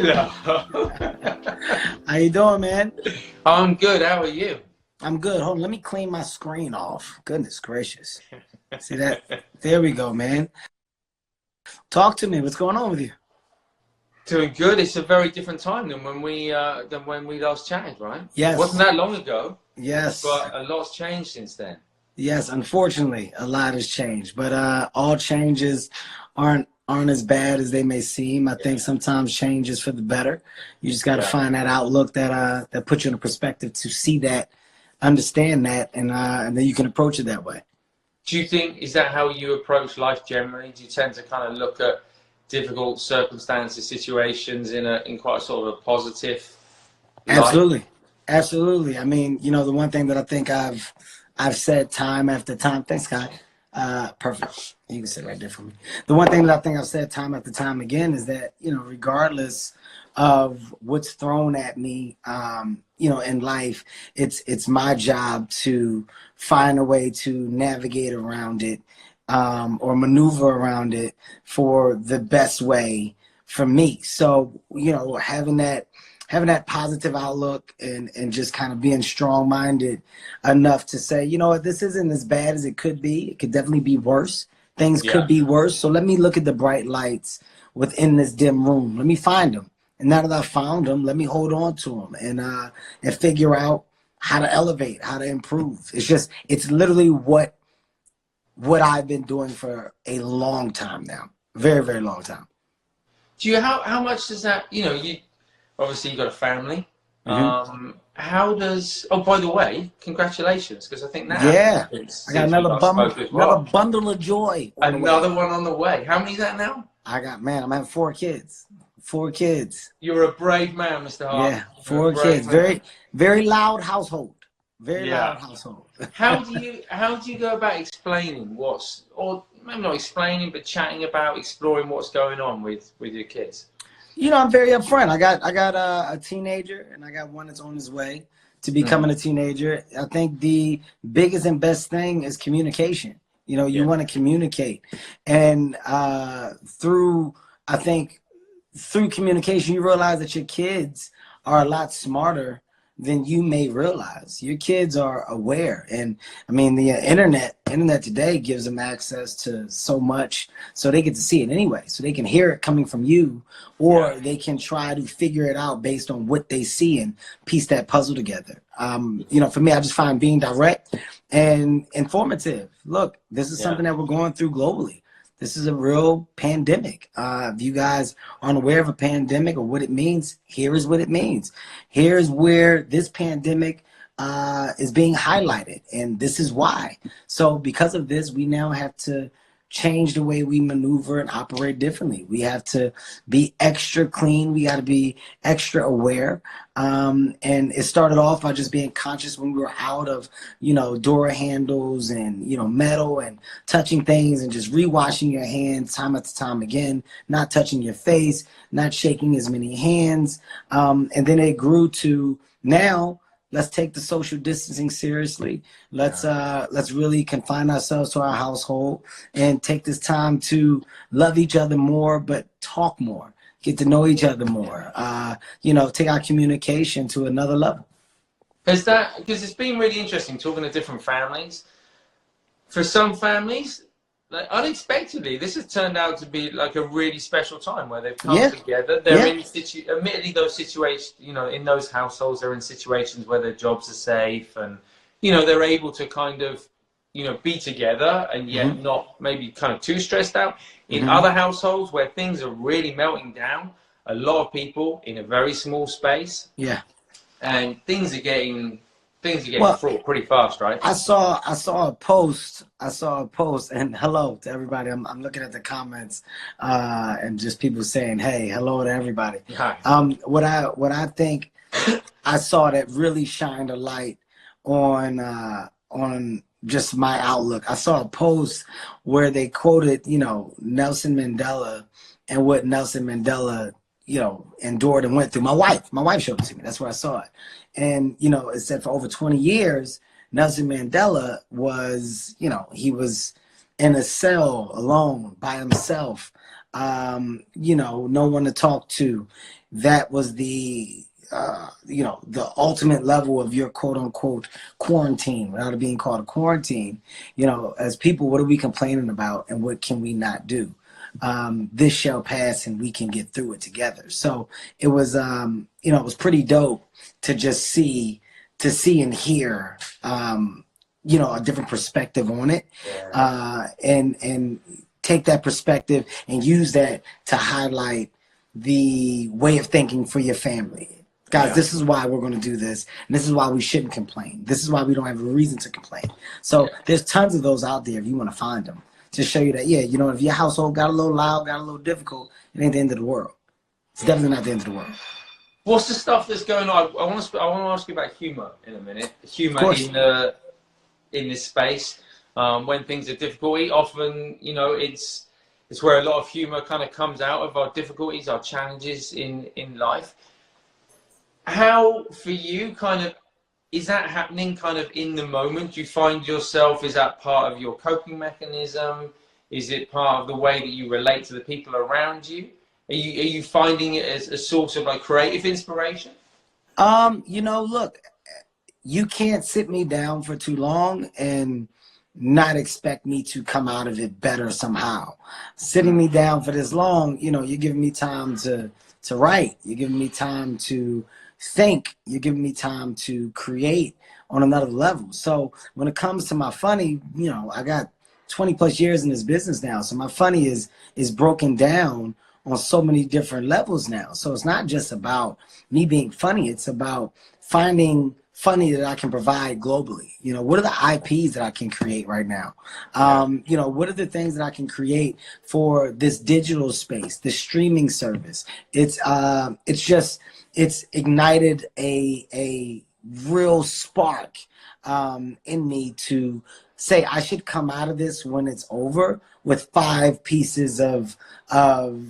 Hello. How you doing, man? I'm good. How are you? I'm good. Hold on, let me clean my screen off. Goodness gracious. See that? There we go, man. Talk to me. What's going on with you? Doing good. It's a very different time than when we last chatted, right? Yes. It wasn't that long ago. Yes. But a lot's changed since then. Yes, unfortunately, a lot has changed. But all changes aren't as bad as they may seem. I think sometimes change is for the better. You just got to find that outlook that puts you in a perspective to see that, understand that, and then you can approach it that way. Do you think, is that how you approach life generally? Do you tend to kind of look at difficult circumstances, situations in quite a sort of a positive light? Absolutely. Absolutely. I mean, you know, the one thing that I think I've said time after time, thanks, Scott. Perfect. You can sit right there for me. The one thing that I think I've said time after time again is that, you know, regardless of what's thrown at me, you know, in life, it's my job to find a way to navigate around it, or maneuver around it for the best way for me. So, you know, having that positive outlook and just kind of being strong-minded enough to say, you know what, this isn't as bad as it could be. It could definitely be worse. Things could be worse. So let me look at the bright lights within this dim room. Let me find them. And now that I've found them, let me hold on to them and figure out how to elevate, how to improve. It's literally what I've been doing for a long time now. Very, very long time. Do you, how much does that, you know, obviously, you've got a family. Mm-hmm. How does? Oh, by the way, congratulations! Because I think that I got another bundle of joy. Another one on the way. How many is that now? I'm having 4 kids. 4 kids. You're a brave man, Mr. Hart. Yeah, 4 kids. Very, very loud household. Very loud household. How do you go about explaining or maybe not explaining, but chatting about, exploring what's going on with your kids? You know, I'm very upfront. I got a teenager, and I got one that's on his way to becoming a teenager. I think the biggest and best thing is communication. You know, you want to communicate, and through communication, you realize that your kids are a lot smarter than you may realize. Your kids are aware, and I mean the internet today gives them access to so much, so they get to see it anyway, so they can hear it coming from you, or they can try to figure it out based on what they see and piece that puzzle together. You know, for me, I just find being direct and informative. Look, this is something that we're going through globally. This is a real pandemic. If you guys aren't aware of a pandemic or what it means, here is what it means. Here's where this pandemic is being highlighted, and this is why. So because of this, we now have to change the way we maneuver and operate differently. We have to be extra clean. We got to be extra aware. And it started off by just being conscious when we were out of, you know, door handles and, you know, metal and touching things and just rewashing your hands time after time again, not touching your face, not shaking as many hands. And then it grew to now, let's take the social distancing seriously. Let's really confine ourselves to our household and take this time to love each other more, but talk more, get to know each other more. You know, take our communication to another level. Is that, because it's been really interesting talking to different families. For some families, like unexpectedly, this has turned out to be like a really special time where they've come together. They're in admittedly those situations, you know, in those households, they're in situations where their jobs are safe and, you know, they're able to kind of, you know, be together and yet not maybe kind of too stressed out. In other households where things are really melting down, a lot of people in a very small space. Yeah. And things are getting fraught pretty fast, right? I saw a post, and hello to everybody. I'm looking at the comments, and just people saying, hey, hello to everybody. Hi. What I think I saw that really shined a light on just my outlook. I saw a post where they quoted, you know, Nelson Mandela and what Nelson Mandela, you know, endured and went through. My wife showed it to me. That's where I saw it. And, you know, it said for over 20 years, Nelson Mandela was, you know, he was in a cell alone by himself, you know, no one to talk to. That was the, you know, the ultimate level of your quote unquote quarantine, without it being called a quarantine. You know, as people, what are we complaining about and what can we not do? This shall pass and we can get through it together. So it was, you know, it was pretty dope to just see and hear, you know, a different perspective on it, and take that perspective and use that to highlight the way of thinking for your family. Guys, this is why we're going to do this, and this is why we shouldn't complain. This is why we don't have a reason to complain. So there's tons of those out there if you want to find them, to show you that, yeah, you know, if your household got a little loud, got a little difficult, it ain't the end of the world. It's definitely not the end of the world. What's the stuff that's going on? I want to ask you about humor in a minute. Humor in this space, when things are difficult. Often, you know, it's where a lot of humor kind of comes out of our difficulties, our challenges in life. How, for you, kind of, is that happening kind of in the moment? Do you find yourself, is that part of your coping mechanism? Is it part of the way that you relate to the people around you? Are you finding it as a source of like creative inspiration? You know, look, you can't sit me down for too long and not expect me to come out of it better somehow. Sitting me down for this long, you know, you're giving me time to write. You're giving me time to think. You're giving me time to create on another level. So when it comes to my funny, you know, I got 20 plus years in this business now. So my funny is broken down on so many different levels now. So it's not just about me being funny. It's about finding funny that I can provide globally. You know, what are the IPs that I can create right now? You know, what are the things that I can create for this digital space, this streaming service? It's ignited a real spark in me to say I should come out of this when it's over with 5 pieces of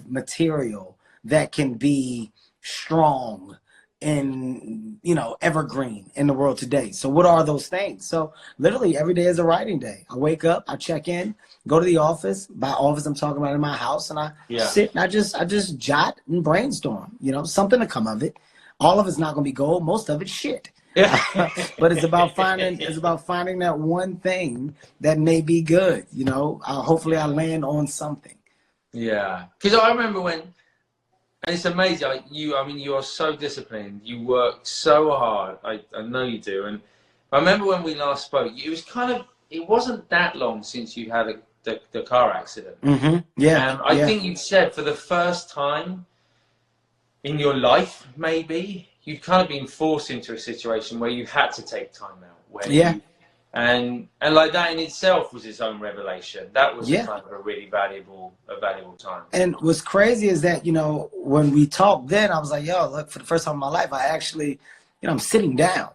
material that can be strong and, you know, evergreen in the world today. So what are those things? So literally every day is a writing day. I wake up, I check in, go to the office. By office, I'm talking about in my house, and I sit and I just jot and brainstorm, you know, something to come of it. All of it's not going to be gold. Most of it's shit. But it's about finding that one thing that may be good. You know, hopefully I land on something. Yeah, because I remember when, and it's amazing. I mean, you are so disciplined. You work so hard. I know you do. And I remember when we last spoke, it wasn't that long since you had the car accident. Mm-hmm. Yeah. And I think you said for the first time in your life, maybe, you'd kind of been forced into a situation where you had to take time out. And like that in itself was its own revelation. That was kind of a really valuable time. And what's crazy is that, you know, when we talked then, I was like, yo, look, for the first time in my life, I actually, you know, I'm sitting down.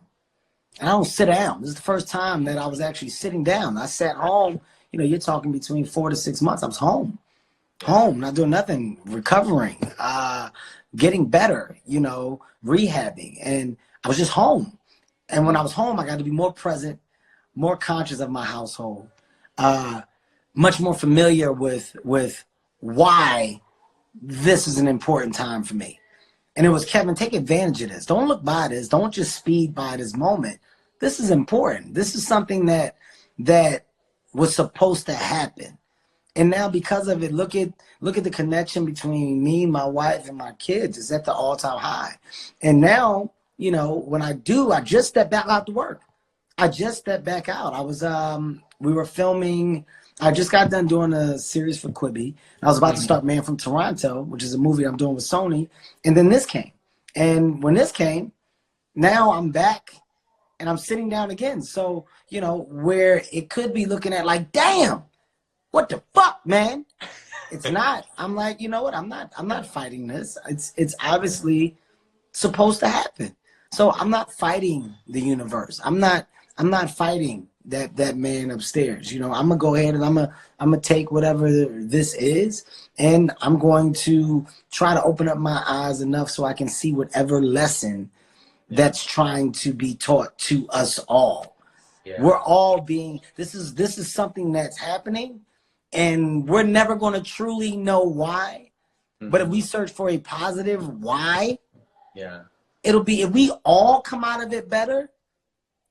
And I don't sit down. This is the first time that I was actually sitting down. I sat home. You know, you're talking between 4 to 6 months. I was home, not doing nothing, recovering, getting better, you know, rehabbing. And I was just home. And when I was home, I got to be more present, more conscious of my household, much more familiar with why this is an important time for me. And it was, Kevin, take advantage of this. Don't look by this. Don't just speed by this moment. This is important. This is something that was supposed to happen. And now because of it, look at the connection between me, my wife, and my kids. It's at the all-time high. And now, you know, when I just step back out to work. I just stepped back out. I was, we were filming. I just got done doing a series for Quibi. I was about to start Man from Toronto, which is a movie I'm doing with Sony. And then this came. And when this came, now I'm back and I'm sitting down again. So, you know, where it could be looking at like, damn, what the fuck, man? It's not. I'm like, you know what? I'm not fighting this. It's obviously supposed to happen. So I'm not fighting the universe. I'm not fighting that man upstairs. You know, I'm gonna go ahead and I'm gonna take whatever this is, and I'm going to try to open up my eyes enough so I can see whatever lesson that's trying to be taught to us all. We're all being. This is something that's happening, and we're never going to truly know why. Mm-hmm. But if we search for a positive why, it'll be, if we all come out of it better,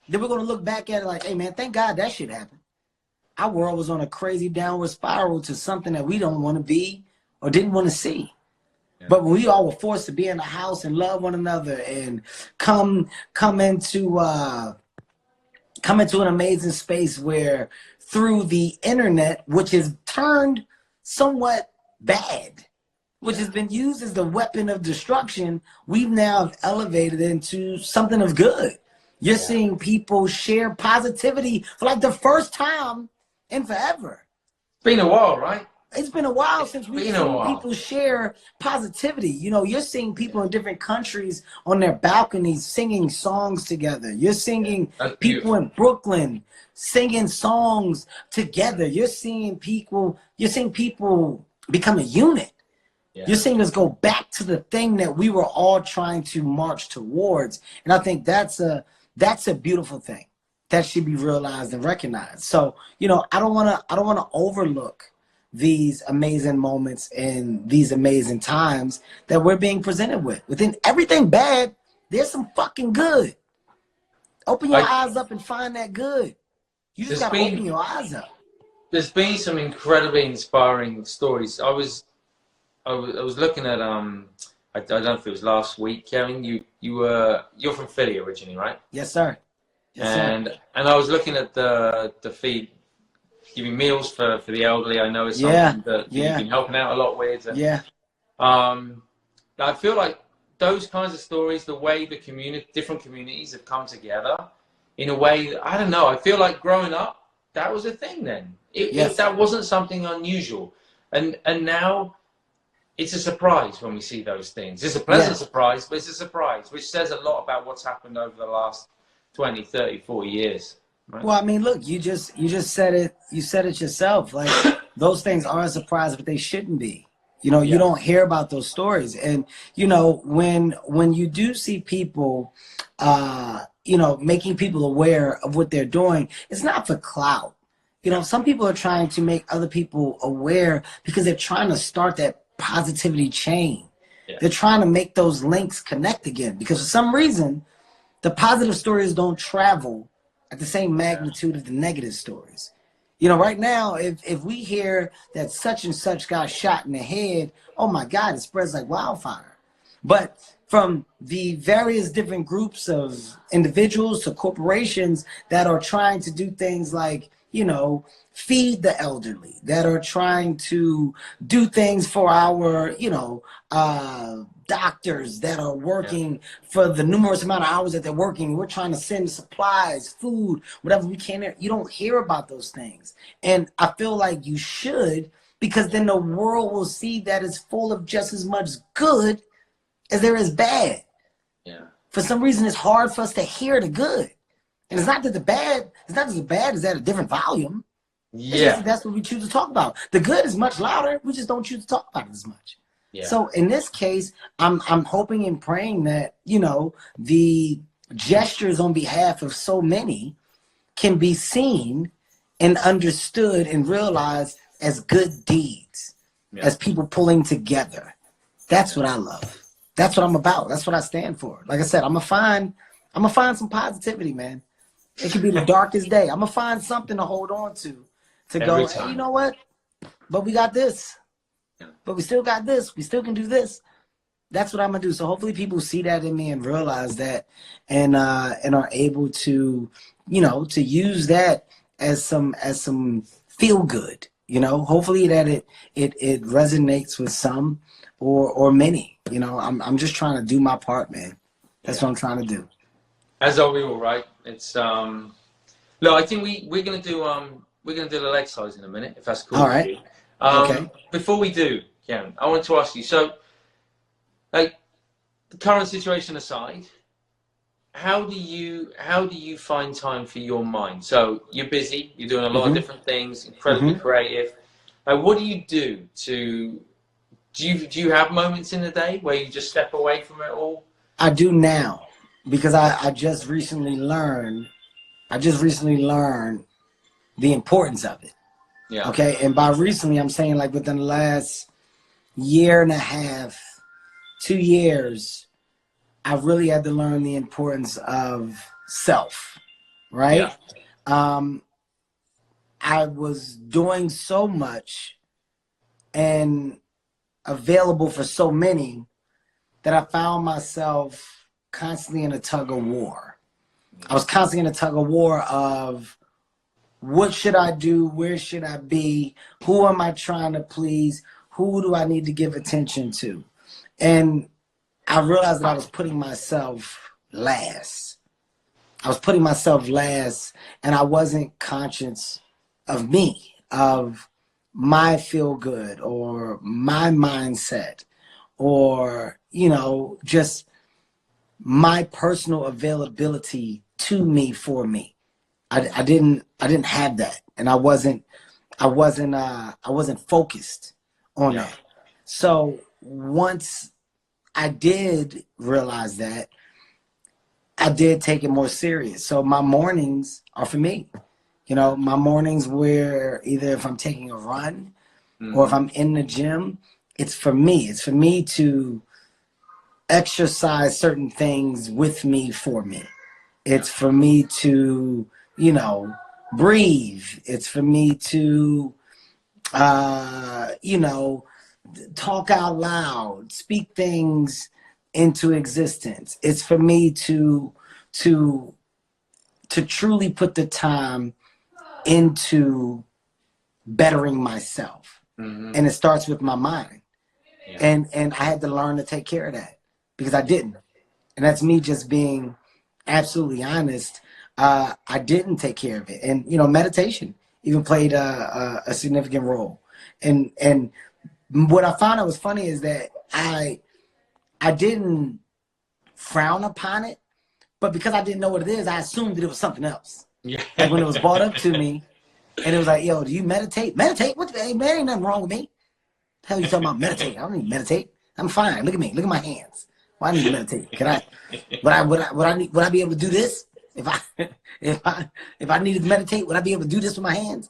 then we're going to look back at it like, hey man, thank God that shit happened. Our world was on a crazy downward spiral to something that we don't want to be or didn't want to see. But when we all were forced to be in the house and love one another and come into an amazing space where through the internet, which has turned somewhat bad, which has been used as the weapon of destruction, we've now elevated into something of good. You're seeing people share positivity for like the first time in forever. It's been a while, right? It's been a while since we've seen people share positivity. You know, you're seeing people in different countries on their balconies singing songs together. You're seeing people in Brooklyn singing songs together. You're seeing people become a unit. You're seeing us go back to the thing that we were all trying to march towards. And I think that's a beautiful thing that should be realized and recognized. So, you know, I don't want to overlook these amazing moments and these amazing times that we're being presented with. Within everything bad, there's some fucking good. Open your eyes up and find that good. You just gotta open your eyes up. There's been some incredibly inspiring stories. I was looking at I don't know if it was last week, Kevin. You're from Philly originally, right? Yes, sir. Yes, sir. And I was looking at the feed, giving meals for the elderly. I know it's something that you've been helping out a lot with. And, I feel like those kinds of stories, the way the different communities have come together in a way that, I don't know, I feel like growing up, that was a thing then. That wasn't something unusual. And now it's a surprise when we see those things. It's a pleasant surprise, but it's a surprise, which says a lot about what's happened over the last 20, 30, 40 years. Right? Well, I mean, look, you just said it. You said it yourself. Like, those things aren't a surprise, but they shouldn't be. You know, you don't hear about those stories. And, you know, when you do see people, you know, making people aware of what they're doing, it's not for clout. You know, some people are trying to make other people aware because they're trying to start that positivity chain. They're trying to make those links connect again, because for some reason, the positive stories don't travel at the same magnitude of the negative stories. You know, right now, if we hear that such and such got shot in the head, oh my God, it spreads like wildfire. But from the various different groups of individuals to corporations that are trying to do things like, you know, feed the elderly, that are trying to do things for our, you know, doctors that are working for the numerous amount of hours that they're working. We're trying to send supplies, food, whatever we can. You don't hear about those things. And I feel like you should, because then the world will see that it's full of just as much good as there is bad. For some reason, it's hard for us to hear the good. And it's not that the bad is at a different volume. It's just that's what we choose to talk about. The good is much louder. We just don't choose to talk about it as much. So in this case, I'm hoping and praying that, you know, the gestures on behalf of so many can be seen and understood and realized as good deeds, as people pulling together. That's what I love. That's what I'm about. That's what I stand for. Like I said, I'm gonna find some positivity, man. It could be the darkest day. I'm gonna find something to hold on to go, hey, you know what? But we got this. But we still got this. We still can do this. That's what I'm gonna do. So hopefully people see that in me and realize that, and are able to, you know, to use that as some feel good. You know, hopefully that it resonates with some or many. You know, I'm just trying to do my part, man. That's what I'm trying to do. As are we all, right? It's look, I think we're gonna do a little exercise in a minute, if that's cool. All right. Okay. Before we do, Kevin, I want to ask you. So, like, the current situation aside, how do you find time for your mind? So you're busy. You're doing a lot of different things. Incredibly creative. Like, what do you do to? Do you have moments in the day where you just step away from it all? I do now, because I just recently learned the importance of it. Yeah. Okay. And by recently, I'm saying like within the last year and a half, 2 years, I really had to learn the importance of self, right? Yeah. I was doing so much and available for so many that I found myself constantly in a tug of war. I was constantly in a tug of war of what should I do? Where should I be? Who am I trying to please? Who do I need to give attention to? And I realized that I was putting myself last. I was putting myself last, and I wasn't conscious of me, of my feel good or my mindset or, you know, just my personal availability to me for me. I didn't have that, and I wasn't focused on that. So once I did realize that, I did take it more serious. So my mornings are for me. You know, my mornings where either if I'm taking a run or if I'm in the gym, it's for me. It's for me to exercise certain things with me for me. It's for me to, you know, breathe. It's for me to, you know, talk out loud, speak things into existence. It's for me to truly put the time into bettering myself. And it starts with my mind. And I had to learn to take care of that because I didn't. And that's me just being absolutely honest. I didn't take care of it. And, you know, meditation even played a significant role. And what I found out was funny is that I didn't frown upon it, but because I didn't know what it is, I assumed that it was something else. Yeah. Like when it was brought up to me, and it was like, yo, do you meditate? Meditate? What? Hey, man, ain't nothing wrong with me. The hell you talking about meditate? I don't need to meditate. I'm fine. Look at me. Look at my hands. Why I need to meditate? Can I? Would I be able to do this if I needed to meditate? Would I be able to do this with my hands?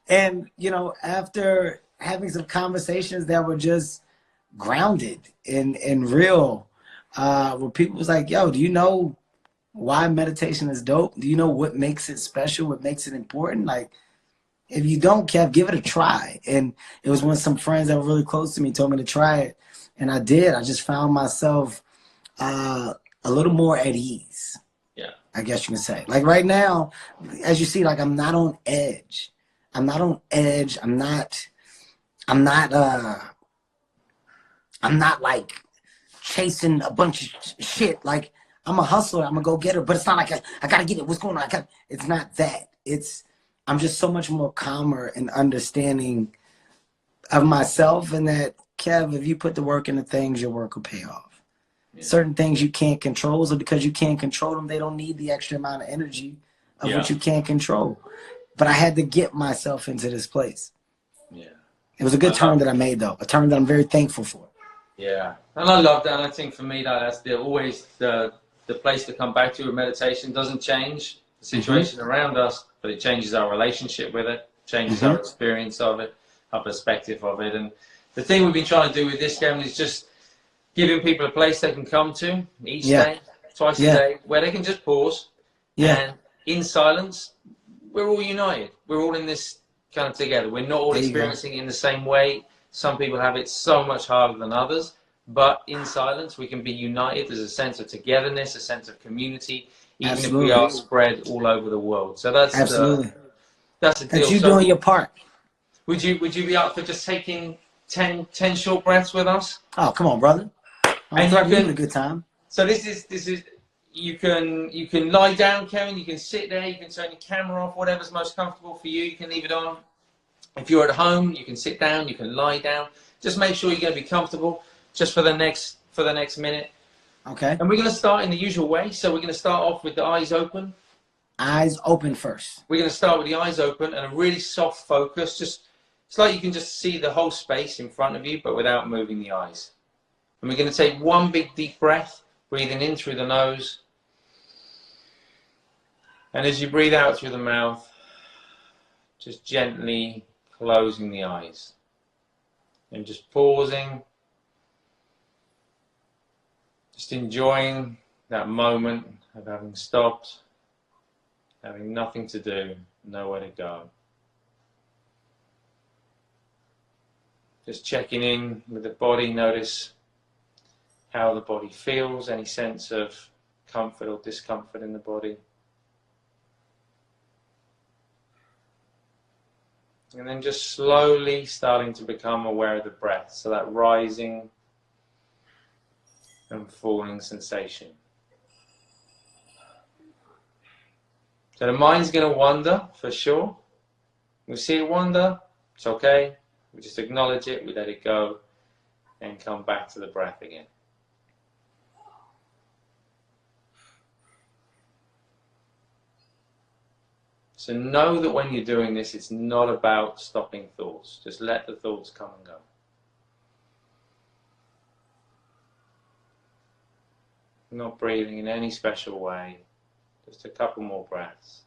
And you know, after having some conversations that were just grounded and real, where people was like, yo, do you know why meditation is dope? Do you know what makes it special? What makes it important? Like, if you don't, Kev, give it a try. And it was when some friends that were really close to me told me to try it. And I did. I just found myself a little more at ease. Yeah. I guess you can say. Like right now, as you see, like I'm not on edge. I'm not on edge. I'm not like chasing a bunch of shit. Like I'm a hustler. I'm a go-getter. But it's not like I got to get it. What's going on? It's not that. I'm just so much more calmer and understanding of myself, and that, Kev, if you put the work into things, your work will pay off. Yeah. Certain things you can't control, so because you can't control them, they don't need the extra amount of energy of what you can't control. But I had to get myself into this place. Yeah. It was a good turn that I made, though. A turn that I'm very thankful for. Yeah. And I love that. And I think for me, that's always the place to come back to with meditation. Doesn't change the situation around us, but it changes our relationship with it, changes our experience of it, our perspective of it. And the thing we've been trying to do with this, Kevin, is just giving people a place they can come to each day, twice a day, where they can just pause. And in silence, we're all united. We're all in this kind of together. We're not all experiencing it in the same way. Some people have it so much harder than others. But in silence, we can be united. There's a sense of togetherness, a sense of community, even if we are spread all over the world. So that's that's the deal. That's you doing your part. Would you be up for just taking 10 short breaths with us? Oh, come on, brother. I'm having a good time. So this is you can lie down, Kevin. You can sit there. You can turn your camera off. Whatever's most comfortable for you. You can leave it on. If you're at home, you can sit down. You can lie down. Just make sure you're going to be comfortable. Just for the next minute. Okay. And we're going to start in the usual way. So we're going to start off with the eyes open. Eyes open first. We're going to start with the eyes open and a really soft focus. It's like you can just see the whole space in front of you, but without moving the eyes. And we're going to take one big deep breath, breathing in through the nose. And as you breathe out through the mouth, just gently closing the eyes and just pausing, just enjoying that moment of having stopped, having nothing to do, nowhere to go. Just checking in with the body, notice how the body feels, any sense of comfort or discomfort in the body. And then just slowly starting to become aware of the breath, so that rising and falling sensation. So the mind's going to wander, for sure. We see it wander, it's okay. We just acknowledge it, we let it go, and come back to the breath again. So know that when you're doing this, it's not about stopping thoughts. Just let the thoughts come and go. Not breathing in any special way. Just a couple more breaths.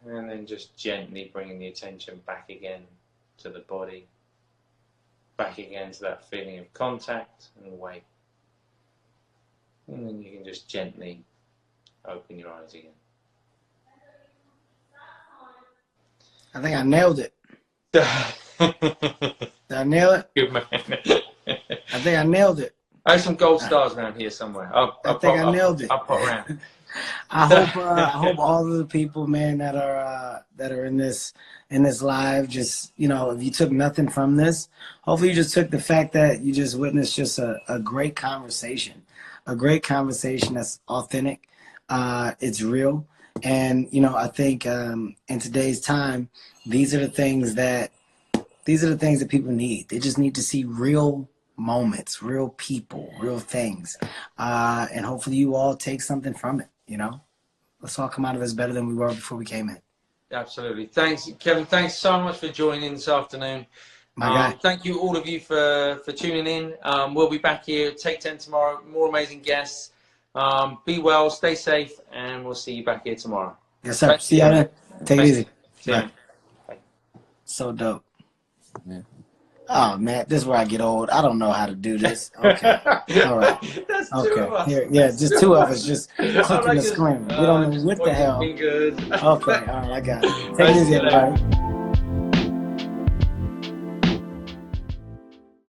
And then just gently bringing the attention back again to the body. Back again to that feeling of contact and weight. And then you can just gently open your eyes again. I think I nailed it. Did I nail it? Good man. I think I nailed it. I have some gold stars around here somewhere. I think I nailed it. I'll pop around. I hope all of the people, man, that are in this live, just, you know, if you took nothing from this, hopefully you just took the fact that you just witnessed just a great conversation that's authentic. It's real. And, you know, I think in today's time, these are the things that people need. They just need to see real moments, real people, real things. And hopefully you all take something from it, you know? Let's all come out of this better than we were before we came in. Absolutely. Thanks, Kevin. Thanks so much for joining this afternoon. My guy. Thank you, all of you, for tuning in. We'll be back here, Take 10 tomorrow. More amazing guests. Be well, stay safe, and we'll see you back here tomorrow. Yes, sir. See you then. Take it easy. Bye. Bye. So dope. Yeah. Oh man, this is where I get old. I don't know how to do this. Okay. All right. That's okay. two of us. Here, yeah, just two of us just clicking the screen. We don't know what the hell. Good. Okay. All right, I got it. Take it easy, everybody.